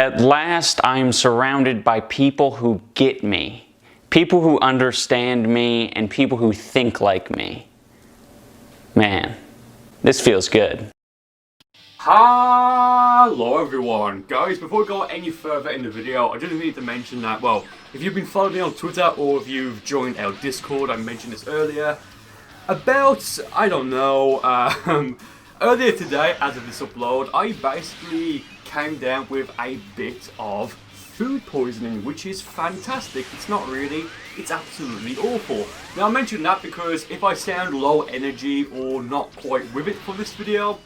At last, I am surrounded by people who get me. People who understand me and people who think like me. Man, this feels good. Hello everyone, guys. Before we go any further in the video, I just need to mention that, well, if you've been following me on Twitter or if you've joined our Discord, I mentioned this earlier, about, I don't know, earlier today, as of this upload, I basically came down with a bit of food poisoning, which is fantastic. It's not really, it's absolutely awful. Now I mention that because if I sound low energy or not quite with it for this video,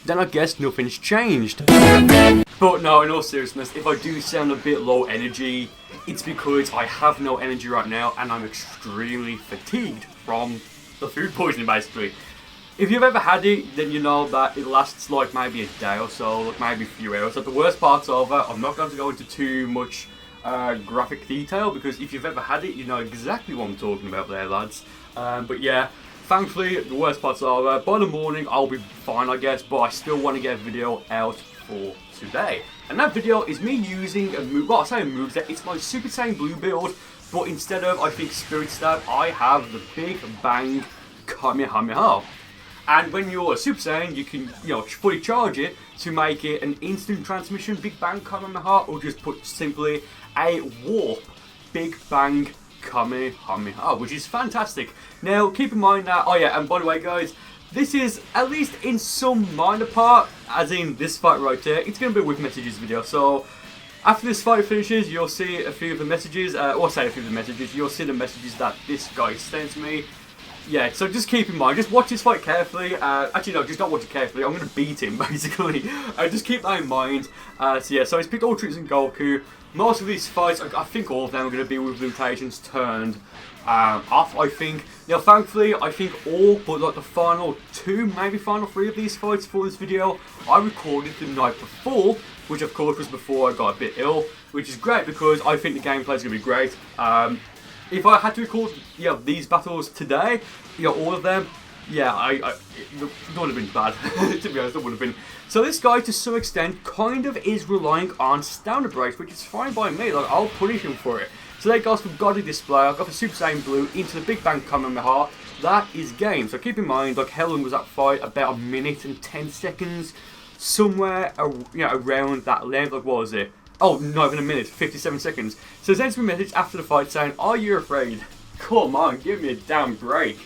then I guess nothing's changed. But no, in all seriousness, if I do sound a bit low energy, it's because I have no energy right now and I'm extremely fatigued from the food poisoning, basically. If you've ever had it, then you know that it lasts like maybe a day or so, like maybe a few hours. Like the worst part's over. I'm not going to go into too much graphic detail because if you've ever had it, you know exactly what I'm talking about there, lads. But yeah. Thankfully, the worst part's over. By the morning, I'll be fine, I guess, but I still want to get a video out for today. And that video is me using a move, well, I say a moveset, it's my Super Saiyan Blue build, but instead of, I think, Spirit Stab, I have the Big Bang Kamehameha. And when you're a Super Saiyan, you can, you know, fully charge it to make it an instant transmission Big Bang Kamehameha, or just put simply a warp Big Bang Kamehameha, which is fantastic. Now, keep in mind that, oh yeah, and by the way, guys, this is, at least in some minor part, as in this fight right there, it's going to be a with messages video, so after this fight finishes, you'll see a few of the messages, or say a few of the messages, you'll see the messages that this guy sends me. Yeah, so just keep in mind, just watch this fight carefully. Actually, no, just don't watch it carefully. I'm going to beat him, basically. Just keep that in mind. So yeah, so he's picked all troops in Goku. Most of these fights, I think all of them are going to be with limitations turned off, I think. Now, thankfully, I think all but like the final two, maybe final three of these fights for this video, I recorded the night before, which of course was before I got a bit ill, which is great because I think the gameplay is going to be great. If I had to record, these battles today, all of them, it would have been bad. To be honest, it would have been. So this guy, to some extent, kind of is relying on stamina breaks, which is fine by me. Like, I'll punish him for it. So there goes from Godly Display. I got the Super Saiyan Blue into the Big Bang Kamehameha. That is game. So keep in mind, like, how long was that fight? About 1 minute and 10 seconds, somewhere, around that length. Like, what was it? Oh, not even a minute, 57 seconds. So he sends me a message after the fight saying, "Are you afraid? Come on, give me a damn break."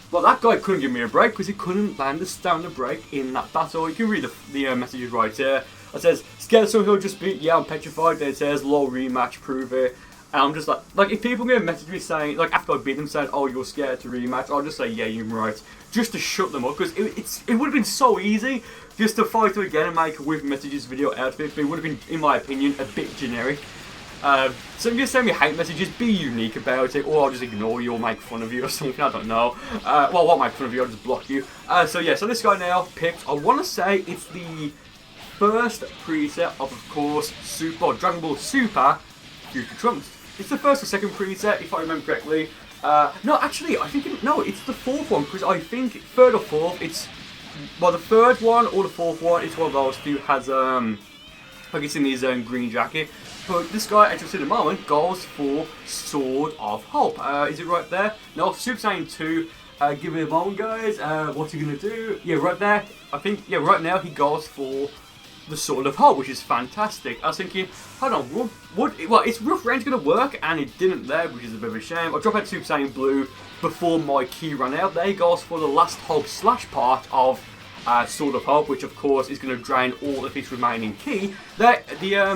Well, that guy couldn't give me a break because he couldn't land a stamina break in that battle. You can read the messages right here. It says, "Scared someone he'll just beat, yeah, I'm petrified." Then it says, "Low rematch, prove it." And I'm just like if people get a message me saying, like after I beat them saying, "Oh, you're scared to rematch," I'll just say, "Yeah, you're right," just to shut them up, because it would have been so easy just to fight them again and make a with messages video out of it, but it would have been, in my opinion, a bit generic. So if you send me hate messages, be unique about it, or I'll just ignore you or make fun of you or something, I don't know. Well, I won't make fun of you, I'll just block you. So yeah, so this guy now picked, I want to say it's the first preset of course, Dragon Ball Super Future Trunks. It's the first or second preset, if I remember correctly. No, actually, I think, it's the fourth one, because I think third or fourth, it's, well, the third one or the fourth one, it's one of those two has, like it's in his green jacket. But this guy, as you'll see in a moment, goes for Sword of Hope. Is it right there? No, Super Saiyan 2. Give me a moment, guys. What's he going to do? Yeah, right there. I think, yeah, right now he goes for the Sword of Hope, which is fantastic. I was thinking, hold on, well, is rough range going to work? And it didn't there, which is a bit of a shame. I dropped out Super Saiyan Blue before my key ran out. There he goes for the last hope slash part of Sword of Hope, which of course is going to drain all of his remaining key. There,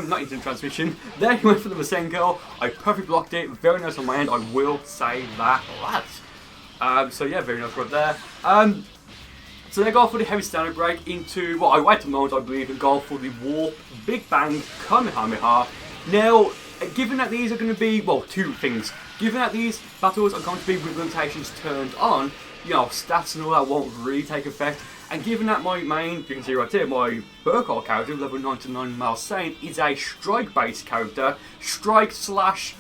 not instant transmission. There he went for the Masenko. I perfectly blocked it. Very nice on my end. I will say that, lads. So yeah, very nice right there. So they go for the heavy standard break into, well, I wait a moment, I believe, and go for the Warp Big Bang Kamehameha. Now, given that these are going to be, well, two things. Given that these battles are going to be with limitations turned on, stats and all that won't really take effect. And given that my main, you can see right here, my Burcol character, level 99 Male Saint, is a strike-based character, strike slash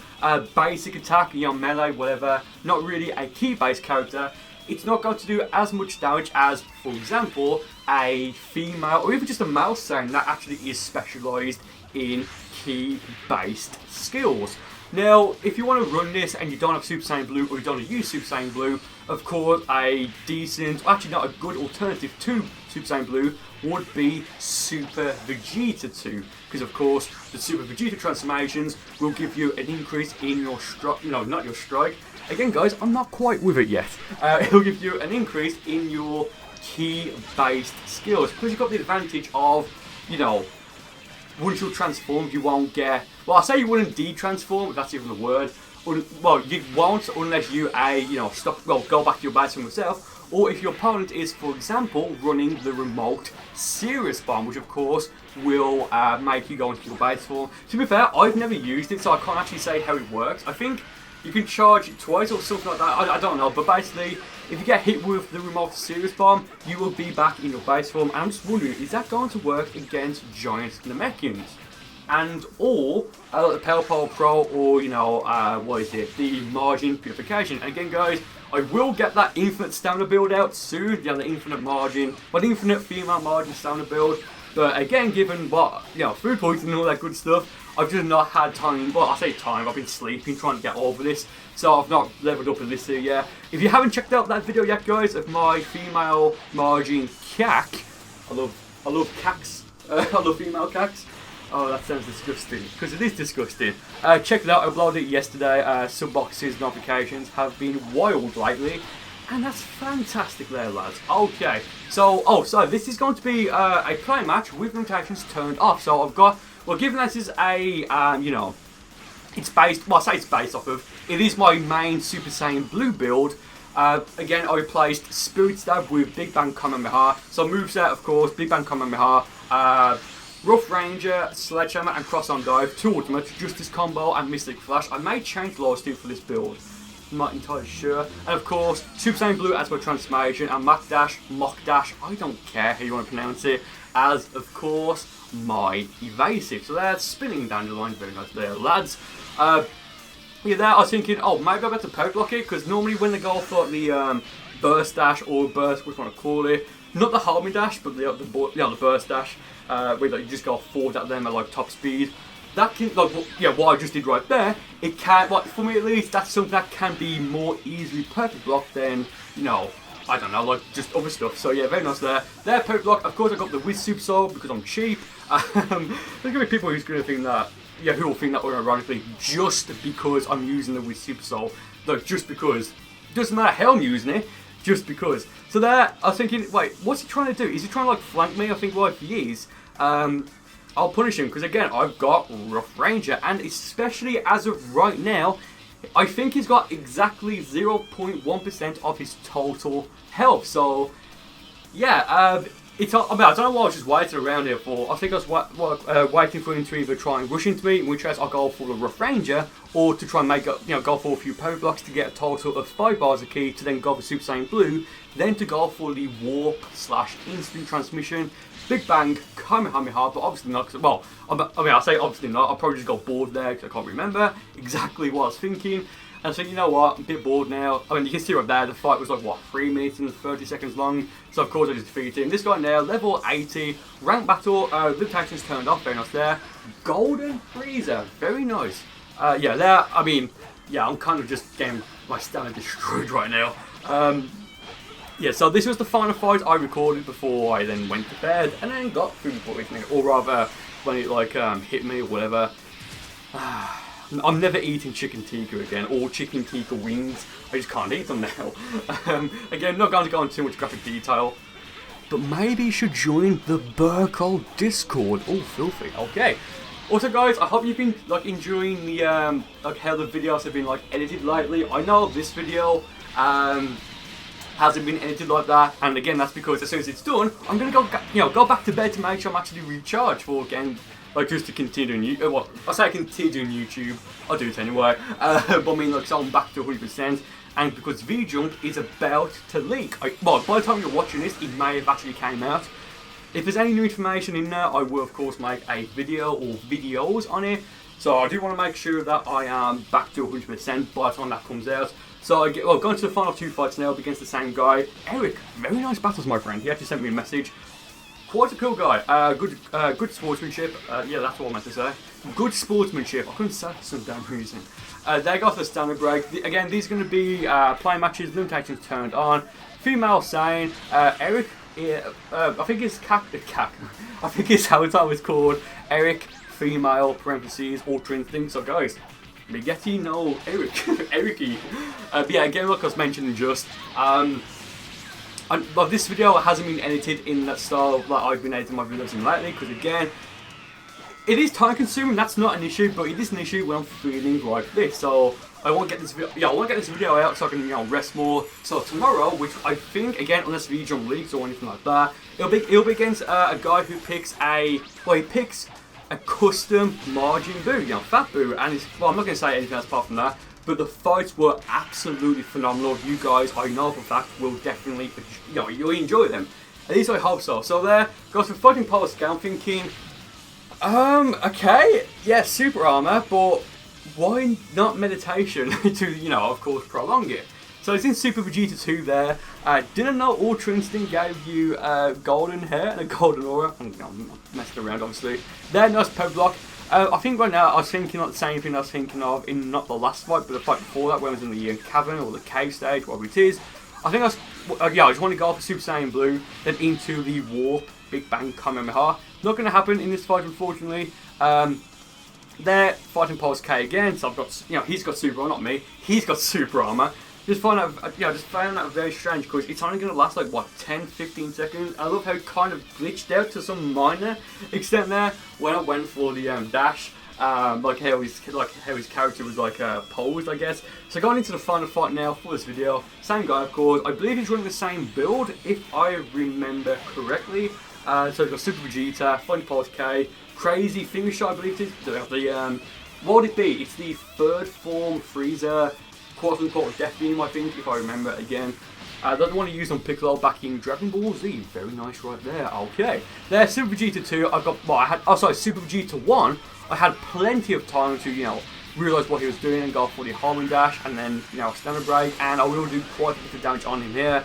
basic attack, melee, whatever, not really a key-based character, it's not going to do as much damage as, for example, a female or even just a male Saiyan that actually is specialised in ki-based skills. Now, if you want to run this and you don't have Super Saiyan Blue or you don't want to use Super Saiyan Blue, of course, a decent, actually not a good alternative to Super Saiyan Blue would be Super Vegeta 2. Because, of course, the Super Vegeta transformations will give you an increase in your strike, not your strike. Again, guys, I'm not quite with it yet. It'll give you an increase in your ki-based skills. Because you've got the advantage of, once you're transformed, you won't get... Well, I say you wouldn't de-transform, if that's even a word. Well, you won't unless you, go back to your base from yourself. Or if your opponent is, for example, running the remote Serious Bomb, which of course will make you go into your base form. To be fair, I've never used it, so I can't actually say how it works. I think you can charge it twice or something like that. I don't know, but basically, if you get hit with the remote Serious Bomb, you will be back in your base form. And I'm just wondering, is that going to work against giant Namekians? And or the Power Pole Pro, or the Margin Purification. And again, guys, I will get that infinite stamina build out soon. The infinite margin, the infinite female margin stamina build. But again, given what food poisoning and all that good stuff, I've just not had time. Well, I say time. I've been sleeping, trying to get over this, so I've not leveled up in this here yet. If you haven't checked out that video yet, guys, of my female margin cac, I love cacs. I love female cacs. Oh, that sounds disgusting, because it is disgusting. Check it out, I uploaded it yesterday. Subboxes notifications have been wild lately, and that's fantastic there, lads. Okay, so this is going to be a play match with notifications turned off. So I've got, given this is a, it's based, I say it's based off of, it is my main Super Saiyan Blue build. Again, I replaced Spirit Stab with Big Bang Kamehameha. So moveset, of course, Big Bang Kamehameha, Rough Ranger, Sledgehammer, and Cross on Dive, 2 ultimates, Justice Combo, and Mystic Flash. I may change Lord's 2 for this build. I'm not entirely sure. And of course, Super Saiyan Blue as my transformation, and Mock Dash, I don't care how you want to pronounce it, as of course my evasive. So there's spinning dandelion, very nice there, lads. There I was thinking, maybe I better power block it, because normally when they go for the burst dash or burst, which one to call it, not the homing dash, but the burst dash, where you just go forward at them at top speed. That can, what I just did right there, it can, for me at least, that's something that can be more easily perfect blocked than, I don't know, just other stuff. So yeah, very nice there. There, perfect block. Of course, I got the Wiz Super Soul because I'm cheap. There's gonna be people who's gonna think that, who will think that unironically just because I'm using the Wiz Super Soul. Just because. Doesn't matter how I'm using it. Just because. So there, I was thinking, wait, what's he trying to do? Is he trying to flank me? I think, if he is, I'll punish him, because again, I've got Rough Ranger, and especially as of right now, I think he's got exactly 0.1% of his total health. So yeah, I don't know what I was just waiting around here for. I think I was waiting for him to either try and rush into me, in which case I'll go for the Rough Ranger, or to try and make go for a few power blocks to get a total of 5 bars of ki, to then go for Super Saiyan Blue, then to go for the Warp / Instant Transmission, Big Bang Kamehameha, but obviously not, I say obviously not, I'll probably just go bored there, because I can't remember exactly what I was thinking. And so, you know what, I'm a bit bored now. I mean, you can see right there, the fight was 3 minutes and 30 seconds long. So, of course, I just defeated him. This guy now, level 80, rank battle, limitations turned off, very nice there. Golden Freezer, very nice. There, I'm kind of just getting my stamina destroyed right now. So this was the final fight I recorded before I then went to bed, and then got food poisoning, or rather, when it, hit me or whatever. I'm never eating chicken tikka again, or chicken tikka wings. I just can't eat them now. Again, not going to go into too much graphic detail, but maybe you should join the Burcol Discord. Oh, filthy. Okay. Also, guys, I hope you've been enjoying the how the videos have been edited lately. I know this video hasn't been edited like that, and again, that's because as soon as it's done, I'm gonna go back to bed to make sure I'm actually recharged for again. Just to continue doing I say I continue doing YouTube, I'll do it anyway, but so I'm back to 100%, and because VJunk is about to leak. By the time you're watching this, it may have actually came out. If there's any new information in there, I will of course make a video or videos on it, so I do want to make sure that I am back to 100% by the time that comes out. So going to the final 2 fights now against the same guy. Eric, very nice battles, my friend. He actually sent me a message. Quite a cool guy. Good sportsmanship. Yeah, that's what I meant to say. Good sportsmanship. I couldn't say that for some damn reason. They got the standard break. Again, these are going to be playing matches, limitations turned on. Female Saiyan. Eric, I think his I think his avatar was called Eric, female, parentheses, Ultra Instinct. So guys, we get to know Eric. Ericy. But yeah, again, like I was mentioning just, but this video hasn't been edited in that style that I've been editing my videos in lately, because again, it is time consuming. That's not an issue, but it is an issue when I'm feeling like this. So I want to get this video. Yeah, I want to get this video out so I can rest more. So tomorrow, which I think again, unless regional leagues or anything like that, it'll be against a guy who picks he picks a custom margin boot, fat boot, and it's, well, I'm not going to say anything else apart from that. But the fights were absolutely phenomenal. You guys, I know for a fact, will definitely, you'll enjoy them. At least I hope so. So there, got some fighting power scale. I'm thinking, okay, yeah, super armor, but why not meditation to, of course, prolong it? So it's in Super Vegeta 2 there. Didn't know Ultra Instinct gave you golden hair and a golden aura. I'm messing around, obviously. There, nice pep block. I think right now I was thinking of the same thing I was thinking of in not the last fight, but the fight before that, when I was in the cavern or the cave stage, whatever it is. I think I just want to go for Super Saiyan Blue, then into the Warp Big Bang Kamehameha. Not going to happen in this fight, unfortunately. There, fighting Pulse K again. So I've got, he's got super armor, not me. He's got super armor. Just found that very strange, because it's only going to last like what, 10-15 seconds. I love how it kind of glitched out to some minor extent there when I went for the dash. Like how his character was posed, I guess. So going into the final fight now for this video, same guy of course. I believe he's running the same build if I remember correctly. So we've got Super Vegeta, Fighting Pulse K, Crazy Finger Shot, I believe it is. What would it be? It's the third form Frieza, quote-unquote Death Beam, I think, if I remember again. That's the one he used on Piccolo back in Dragon Ball Z. Very nice right there. Okay. There, Super Vegeta 2, I've got, Super Vegeta 1, I had plenty of time to, realise what he was doing and go for the homing dash and then, standard break, and I will do quite a bit of damage on him here.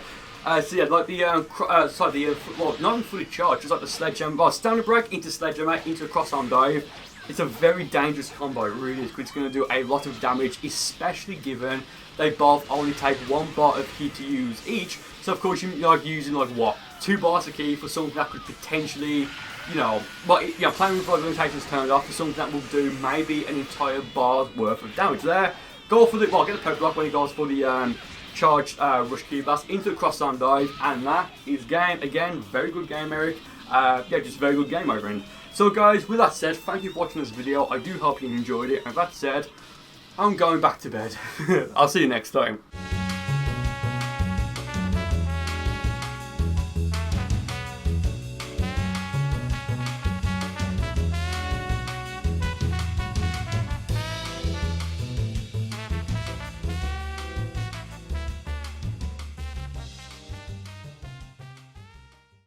So yeah, like not even fully charged, just like the sledgehammer, standard break into sledgehammer, into a cross-arm dive. It's a very dangerous combo, it really is, because it's going to do a lot of damage, especially given they both only take 1 bar of ki to use each. So of course you're using 2 bars of ki for something that could potentially, playing with limitations turned off for something that will do maybe an entire bar's worth of damage there. Go for the, get the pep block when he goes for the charged rush ki blast into the cross arm dive, and that is game. Again, very good game, Eric. Just very good game, my friend. So guys, with that said, thank you for watching this video. I do hope you enjoyed it. And with that said, I'm going back to bed. I'll see you next time.